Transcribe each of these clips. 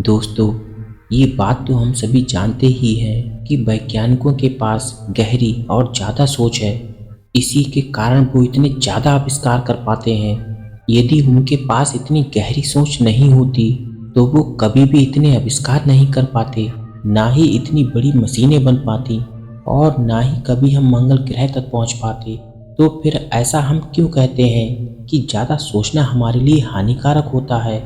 दोस्तों, ये बात तो हम सभी जानते ही हैं कि वैज्ञानिकों के पास गहरी और ज़्यादा सोच है। इसी के कारण वो इतने ज़्यादा आविष्कार कर पाते हैं। यदि उनके पास इतनी गहरी सोच नहीं होती, तो वो कभी भी इतने आविष्कार नहीं कर पाते, ना ही इतनी बड़ी मशीनें बन पाती और ना ही कभी हम मंगल ग्रह तक पहुंच पाते। तो फिर ऐसा हम क्यों कहते हैं कि ज़्यादा सोचना हमारे लिए हानिकारक होता है?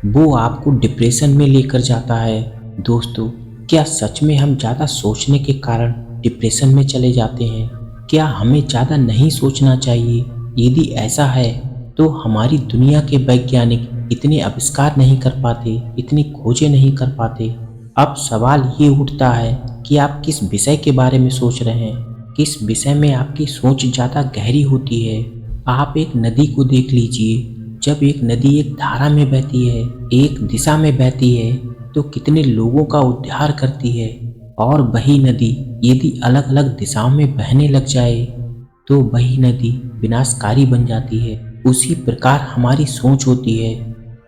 वो आपको डिप्रेशन में लेकर जाता है। दोस्तों, क्या सच में हम ज़्यादा सोचने के कारण डिप्रेशन में चले जाते हैं? क्या हमें ज़्यादा नहीं सोचना चाहिए? यदि ऐसा है तो हमारी दुनिया के वैज्ञानिक इतने आविष्कार नहीं कर पाते, इतनी खोजें नहीं कर पाते। अब सवाल ये उठता है कि आप किस विषय के बारे में सोच रहे हैं, किस विषय में आपकी सोच ज़्यादा गहरी होती है। आप एक नदी को देख लीजिए। जब एक नदी एक धारा में बहती है, एक दिशा में बहती है, तो कितने लोगों का उद्धार करती है। और वही नदी यदि अलग अलग दिशाओं में बहने लग जाए, तो वही नदी विनाशकारी बन जाती है। उसी प्रकार हमारी सोच होती है।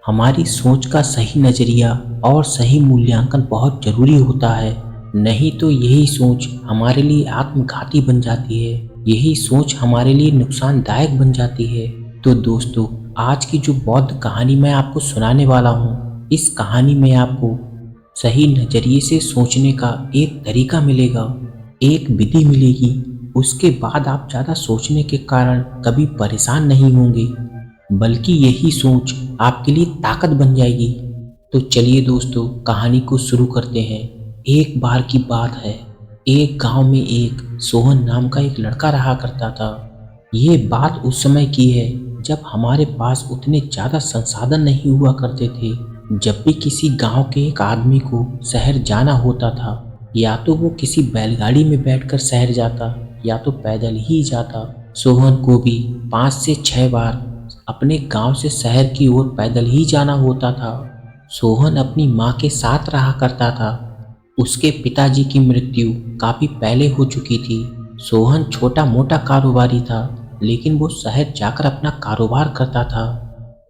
हमारी सोच का सही नज़रिया और सही मूल्यांकन बहुत ज़रूरी होता है। नहीं तो यही सोच हमारे लिए आत्मघाती बन जाती है। यही सोच हमारे लिए नुकसानदायक बन जाती है। तो दोस्तों, आज की जो बौद्ध कहानी मैं आपको सुनाने वाला हूँ, इस कहानी में आपको सही नज़रिए से सोचने का एक तरीका मिलेगा, एक विधि मिलेगी। उसके बाद आप ज़्यादा सोचने के कारण कभी परेशान नहीं होंगे, बल्कि यही सोच आपके लिए ताकत बन जाएगी। तो चलिए दोस्तों, कहानी को शुरू करते हैं। एक बार की बात है, एक गांव में एक सोहन नाम का एक लड़का रहा करता था। ये बात उस समय की है जब हमारे पास उतने ज़्यादा संसाधन नहीं हुआ करते थे। जब भी किसी गांव के एक आदमी को शहर जाना होता था, या तो वो किसी बैलगाड़ी में बैठकर शहर जाता या तो पैदल ही जाता। सोहन को भी 5 से 6 बार अपने गांव से शहर की ओर पैदल ही जाना होता था। सोहन अपनी माँ के साथ रहा करता था। उसके पिताजी की मृत्यु काफी पहले हो चुकी थी। सोहन छोटा मोटा कारोबारी था, लेकिन वो शहर जाकर अपना कारोबार करता था।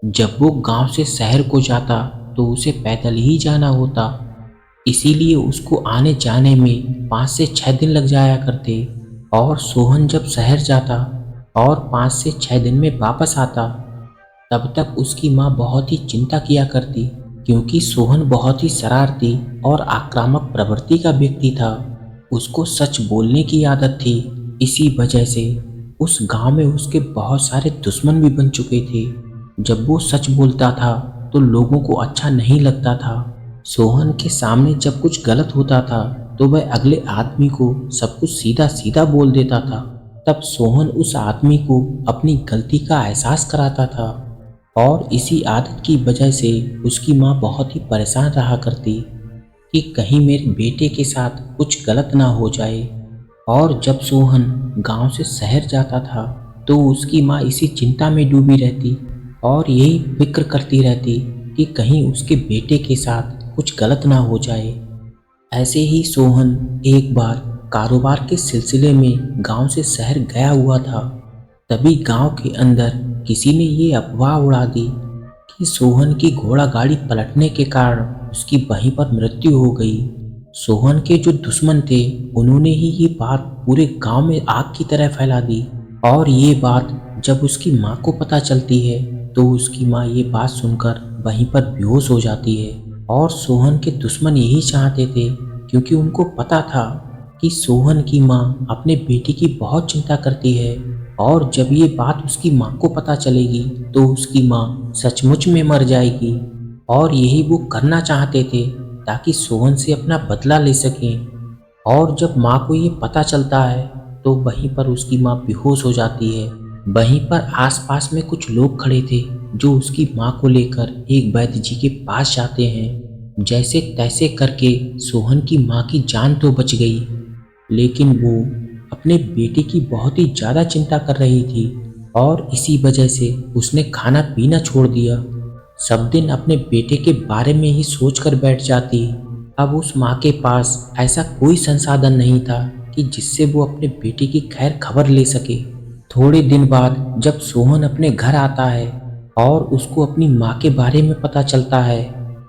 जब वो गांव से शहर को जाता तो उसे पैदल ही जाना होता, इसीलिए उसको आने जाने में 5 से 6 दिन लग जाया करते। और सोहन जब शहर जाता और 5 से 6 दिन में वापस आता, तब तक उसकी माँ बहुत ही चिंता किया करती, क्योंकि सोहन बहुत ही शरारती और आक्रामक प्रवृत्ति का व्यक्ति था। उसको सच बोलने की आदत थी। इसी वजह से उस गांव में उसके बहुत सारे दुश्मन भी बन चुके थे। जब वो सच बोलता था तो लोगों को अच्छा नहीं लगता था। सोहन के सामने जब कुछ गलत होता था तो वह अगले आदमी को सब कुछ सीधा सीधा बोल देता था। तब सोहन उस आदमी को अपनी गलती का एहसास कराता था। और इसी आदत की वजह से उसकी माँ बहुत ही परेशान रहा करती कि कहीं मेरे बेटे के साथ कुछ गलत ना हो जाए। और जब सोहन गांव से शहर जाता था तो उसकी माँ इसी चिंता में डूबी रहती और यही फिक्र करती रहती कि कहीं उसके बेटे के साथ कुछ गलत ना हो जाए। ऐसे ही सोहन एक बार कारोबार के सिलसिले में गांव से शहर गया हुआ था। तभी गांव के अंदर किसी ने ये अफवाह उड़ा दी कि सोहन की घोड़ा गाड़ी पलटने के कारण उसकी वहीं पर मृत्यु हो गई। सोहन के जो दुश्मन थे, उन्होंने ही ये बात पूरे गांव में आग की तरह फैला दी। और ये बात जब उसकी माँ को पता चलती है तो उसकी माँ ये बात सुनकर वहीं पर बेहोश हो जाती है। और सोहन के दुश्मन यही चाहते थे, क्योंकि उनको पता था कि सोहन की माँ अपने बेटे की बहुत चिंता करती है। और जब ये बात उसकी माँ को पता चलेगी तो उसकी माँ सचमुच में मर जाएगी। और यही वो करना चाहते थे ताकि सोहन से अपना बदला ले सकें। और जब माँ को ये पता चलता है तो वहीं पर उसकी माँ बेहोश हो जाती है। वहीं पर आसपास में कुछ लोग खड़े थे जो उसकी माँ को लेकर एक वैद्य जी के पास जाते हैं। जैसे तैसे करके सोहन की माँ की जान तो बच गई, लेकिन वो अपने बेटे की बहुत ही ज़्यादा चिंता कर रही थी और इसी वजह से उसने खाना पीना छोड़ दिया। सब दिन अपने बेटे के बारे में ही सोच कर बैठ जाती। अब उस माँ के पास ऐसा कोई संसाधन नहीं था कि जिससे वो अपने बेटे की खैर खबर ले सके। थोड़े दिन बाद जब सोहन अपने घर आता है और उसको अपनी माँ के बारे में पता चलता है,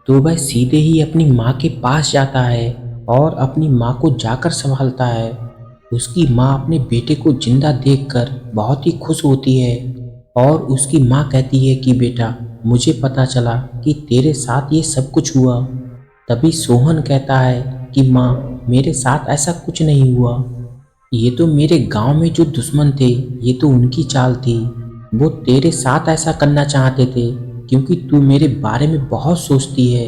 तो वह सीधे ही अपनी माँ के पास जाता है और अपनी माँ को जाकर संभालता है। उसकी माँ अपने बेटे को जिंदा देखकर बहुत ही खुश होती है और उसकी माँ कहती है कि बेटा, मुझे पता चला कि तेरे साथ ये सब कुछ हुआ। तभी सोहन कहता है कि माँ, मेरे साथ ऐसा कुछ नहीं हुआ। ये तो मेरे गांव में जो दुश्मन थे, ये तो उनकी चाल थी। वो तेरे साथ ऐसा करना चाहते थे क्योंकि तू मेरे बारे में बहुत सोचती है,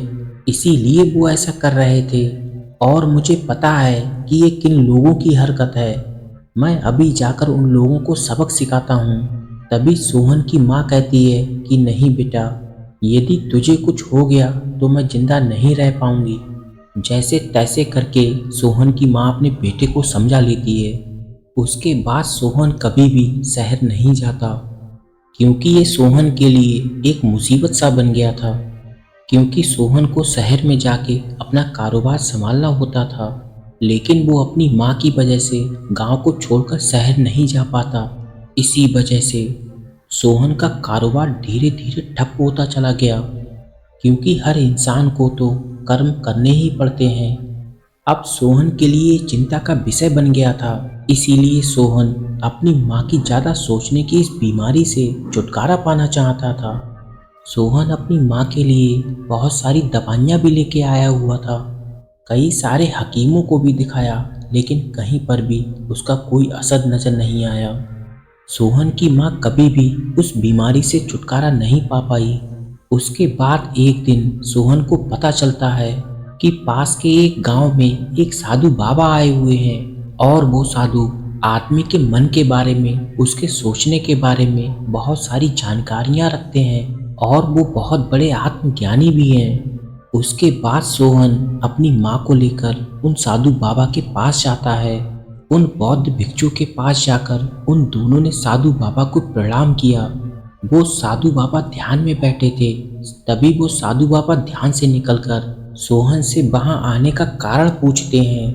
इसीलिए वो ऐसा कर रहे थे। और मुझे पता है कि ये किन लोगों की हरकत है। मैं अभी जाकर उन लोगों को सबक सिखाता हूँ। तभी सोहन की माँ कहती है कि नहीं बेटा, यदि तुझे कुछ हो गया तो मैं जिंदा नहीं रह पाऊंगी। जैसे तैसे करके सोहन की माँ अपने बेटे को समझा लेती है। उसके बाद सोहन कभी भी शहर नहीं जाता क्योंकि ये सोहन के लिए एक मुसीबत सा बन गया था। क्योंकि सोहन को शहर में जाके अपना कारोबार संभालना होता था, लेकिन वो अपनी माँ की वजह से गांव को छोड़कर शहर नहीं जा पाता। इसी वजह से सोहन का कारोबार धीरे धीरे ठप होता चला गया, क्योंकि हर इंसान को तो कर्म करने ही पड़ते हैं। अब सोहन के लिए चिंता का विषय बन गया था। इसीलिए सोहन अपनी माँ की ज़्यादा सोचने की इस बीमारी से छुटकारा पाना चाहता था। सोहन अपनी माँ के लिए बहुत सारी दवाइयाँ भी लेके आया हुआ था। कई सारे हकीमों को भी दिखाया, लेकिन कहीं पर भी उसका कोई असर नजर नहीं आया। सोहन की माँ कभी भी उस बीमारी से छुटकारा नहीं पा पाई। उसके बाद एक दिन सोहन को पता चलता है कि पास के एक गांव में एक साधु बाबा आए हुए हैं और वो साधु आदमी के मन के बारे में, उसके सोचने के बारे में बहुत सारी जानकारियां रखते हैं और वो बहुत बड़े आत्मज्ञानी भी हैं। उसके बाद सोहन अपनी माँ को लेकर उन साधु बाबा के पास जाता है। उन बौद्ध भिक्षु के पास जाकर उन दोनों ने साधु बाबा को प्रणाम किया। वो साधु बाबा ध्यान में बैठे थे। तभी वो साधु बाबा ध्यान से निकलकर सोहन से वहां आने का कारण पूछते हैं।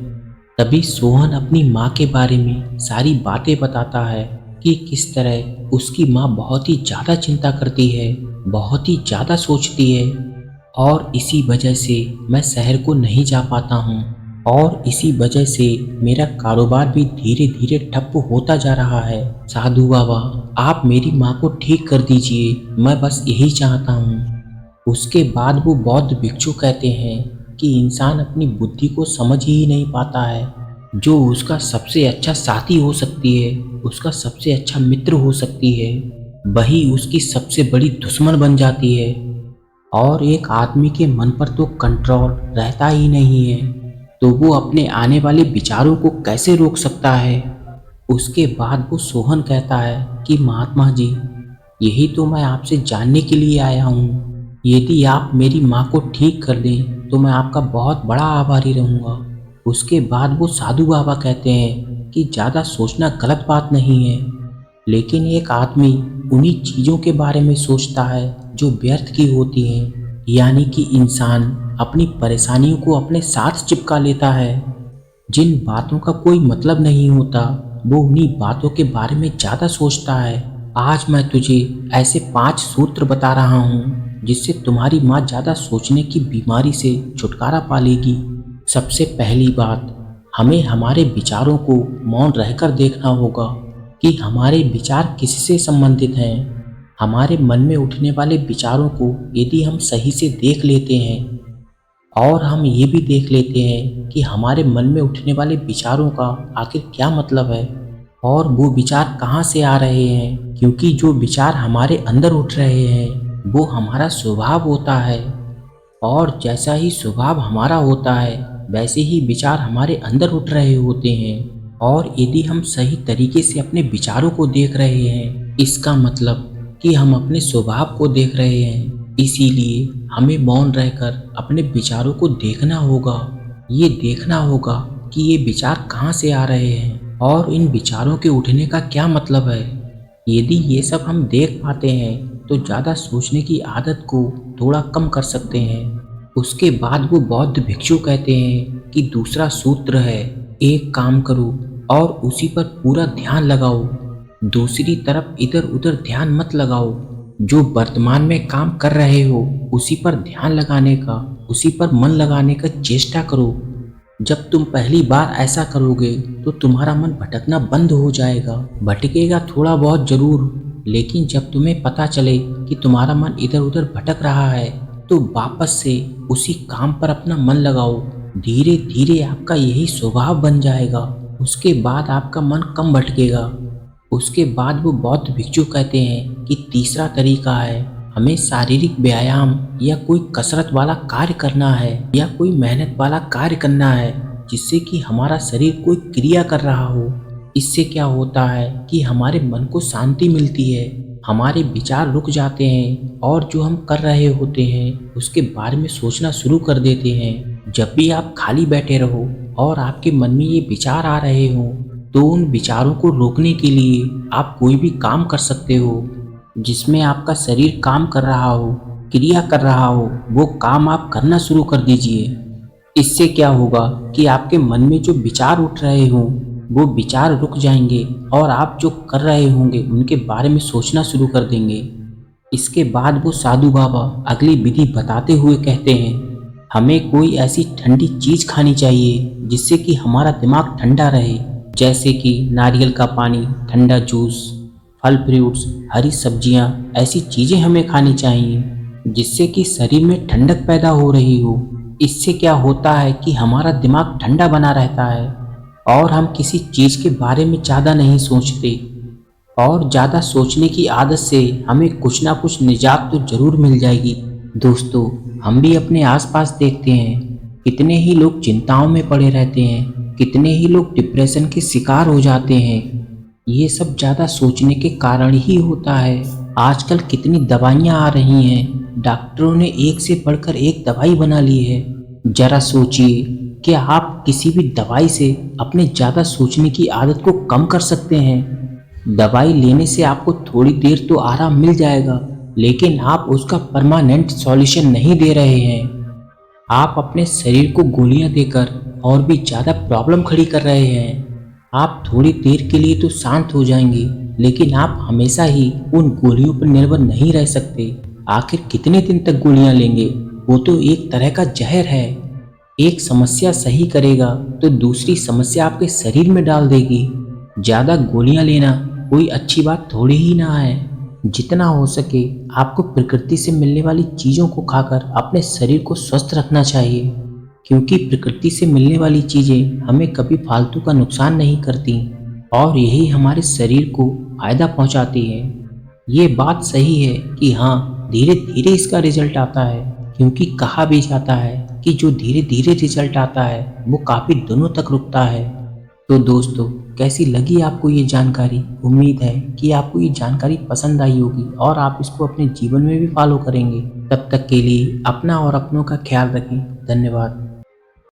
तभी सोहन अपनी माँ के बारे में सारी बातें बताता है कि किस तरह उसकी माँ बहुत ही ज़्यादा चिंता करती है, बहुत ही ज़्यादा सोचती है, और इसी वजह से मैं शहर को नहीं जा पाता हूँ और इसी वजह से मेरा कारोबार भी धीरे धीरे ठप होता जा रहा है। साधु बाबा, आप मेरी माँ को ठीक कर दीजिए, मैं बस यही चाहता हूँ। उसके बाद वो बौद्ध भिक्षु कहते हैं कि इंसान अपनी बुद्धि को समझ ही नहीं पाता है। जो उसका सबसे अच्छा साथी हो सकती है, उसका सबसे अच्छा मित्र हो सकती है, वही उसकी सबसे बड़ी दुश्मन बन जाती है। और एक आदमी के मन पर तो कंट्रोल रहता ही नहीं है, तो वो अपने आने वाले विचारों को कैसे रोक सकता है। उसके बाद वो सोहन कहता है कि महात्मा जी, यही तो मैं आपसे जानने के लिए आया हूँ। यदि आप मेरी माँ को ठीक कर दें तो मैं आपका बहुत बड़ा आभारी रहूँगा। उसके बाद वो साधु बाबा कहते हैं कि ज़्यादा सोचना गलत बात नहीं है, लेकिन एक आदमी उन्हीं चीज़ों के बारे में सोचता है जो व्यर्थ की होती हैं, यानी कि इंसान अपनी परेशानियों को अपने साथ चिपका लेता है। जिन बातों का कोई मतलब नहीं होता, वो उन्हीं बातों के बारे में ज़्यादा सोचता है। आज मैं तुझे ऐसे 5 सूत्र बता रहा हूँ जिससे तुम्हारी माँ ज़्यादा सोचने की बीमारी से छुटकारा पा लेगी। सबसे पहली बात, हमें हमारे विचारों को मौन रहकर देखना होगा कि हमारे विचार किससे संबंधित हैं। हमारे मन में उठने वाले विचारों को यदि हम सही से देख लेते हैं और हम ये भी देख लेते हैं कि हमारे मन में उठने वाले विचारों का आखिर क्या मतलब है और वो विचार कहाँ से आ रहे हैं, क्योंकि जो विचार हमारे अंदर उठ रहे हैं वो हमारा स्वभाव होता है, और जैसा ही स्वभाव हमारा होता है वैसे ही विचार हमारे अंदर उठ रहे होते हैं। और यदि हम सही तरीके से अपने विचारों को देख रहे हैं, इसका मतलब कि हम अपने स्वभाव को देख रहे हैं। इसीलिए हमें मौन रहकर अपने विचारों को देखना होगा। ये देखना होगा कि ये विचार कहाँ से आ रहे हैं और इन विचारों के उठने का क्या मतलब है। यदि ये सब हम देख पाते हैं तो ज़्यादा सोचने की आदत को थोड़ा कम कर सकते हैं। उसके बाद वो बौद्ध भिक्षु कहते हैं कि दूसरा सूत्र है, एक काम करो और उसी पर पूरा ध्यान लगाओ। दूसरी तरफ इधर उधर ध्यान मत लगाओ। जो वर्तमान में काम कर रहे हो उसी पर ध्यान लगाने का उसी पर मन लगाने का चेष्टा करो। जब तुम पहली बार ऐसा करोगे तो तुम्हारा मन भटकना बंद हो जाएगा। भटकेगा थोड़ा बहुत जरूर, लेकिन जब तुम्हें पता चले कि तुम्हारा मन इधर उधर भटक रहा है तो वापस से उसी काम पर अपना मन लगाओ। धीरे धीरे आपका यही स्वभाव बन जाएगा। उसके बाद आपका मन कम भटकेगा। उसके बाद वो बौद्ध भिक्षु कहते हैं कि तीसरा तरीका है, हमें शारीरिक व्यायाम या कोई कसरत वाला कार्य करना है या कोई मेहनत वाला कार्य करना है जिससे कि हमारा शरीर कोई क्रिया कर रहा हो। इससे क्या होता है कि हमारे मन को शांति मिलती है, हमारे विचार रुक जाते हैं और जो हम कर रहे होते हैं उसके बारे में सोचना शुरू कर देते हैं। जब भी आप खाली बैठे रहो और आपके मन में ये विचार आ रहे हो तो उन विचारों को रोकने के लिए आप कोई भी काम कर सकते हो जिसमें आपका शरीर काम कर रहा हो, क्रिया कर रहा हो। वो काम आप करना शुरू कर दीजिए। इससे क्या होगा कि आपके मन में जो विचार उठ रहे हों वो विचार रुक जाएंगे और आप जो कर रहे होंगे उनके बारे में सोचना शुरू कर देंगे। इसके बाद वो साधु बाबा अगली विधि बताते हुए कहते हैं, हमें कोई ऐसी ठंडी चीज़ खानी चाहिए जिससे कि हमारा दिमाग ठंडा रहे, जैसे कि नारियल का पानी, ठंडा जूस, फल फ्रूट्स, हरी सब्जियां। ऐसी चीज़ें हमें खानी चाहिए जिससे कि शरीर में ठंडक पैदा हो रही हो। इससे क्या होता है कि हमारा दिमाग ठंडा बना रहता है और हम किसी चीज़ के बारे में ज़्यादा नहीं सोचते। और ज़्यादा सोचने की आदत से हमें कुछ ना कुछ निजात तो ज़रूर मिल जाएगी। दोस्तों, हम भी अपने आसपास देखते हैं कितने ही लोग चिंताओं में पड़े रहते हैं, कितने ही लोग डिप्रेशन के शिकार हो जाते हैं। ये सब ज़्यादा सोचने के कारण ही होता है। आजकल कितनी दवाइयाँ आ रही हैं, डॉक्टरों ने एक से बढ़कर एक दवाई बना ली है। जरा सोचिए कि आप किसी भी दवाई से अपने ज़्यादा सोचने की आदत को कम कर सकते हैं। दवाई लेने से आपको थोड़ी देर तो आराम मिल जाएगा, लेकिन आप उसका परमानेंट सॉल्यूशन नहीं दे रहे हैं। आप अपने शरीर को गोलियां देकर और भी ज़्यादा प्रॉब्लम खड़ी कर रहे हैं। आप थोड़ी देर के लिए तो शांत हो जाएंगे, लेकिन आप हमेशा ही उन गोलियों पर निर्भर नहीं रह सकते। आखिर कितने दिन तक गोलियां लेंगे? वो तो एक तरह का जहर है। एक समस्या सही करेगा तो दूसरी समस्या आपके शरीर में डाल देगी। ज़्यादा गोलियां लेना कोई अच्छी बात थोड़ी ही ना है। जितना हो सके आपको प्रकृति से मिलने वाली चीज़ों को खाकर अपने शरीर को स्वस्थ रखना चाहिए, क्योंकि प्रकृति से मिलने वाली चीज़ें हमें कभी फालतू का नुकसान नहीं करती और यही हमारे शरीर को फायदा पहुंचाती है। ये बात सही है कि हाँ, धीरे धीरे इसका रिजल्ट आता है, क्योंकि कहा भी जाता है कि जो धीरे धीरे रिजल्ट आता है वो काफ़ी दिनों तक रुकता है। तो दोस्तों, कैसी लगी आपको ये जानकारी? उम्मीद है कि आपको ये जानकारी पसंद आई होगी और आप इसको अपने जीवन में भी फॉलो करेंगे। तब तक के लिए अपना और अपनों का ख्याल रखें। धन्यवाद।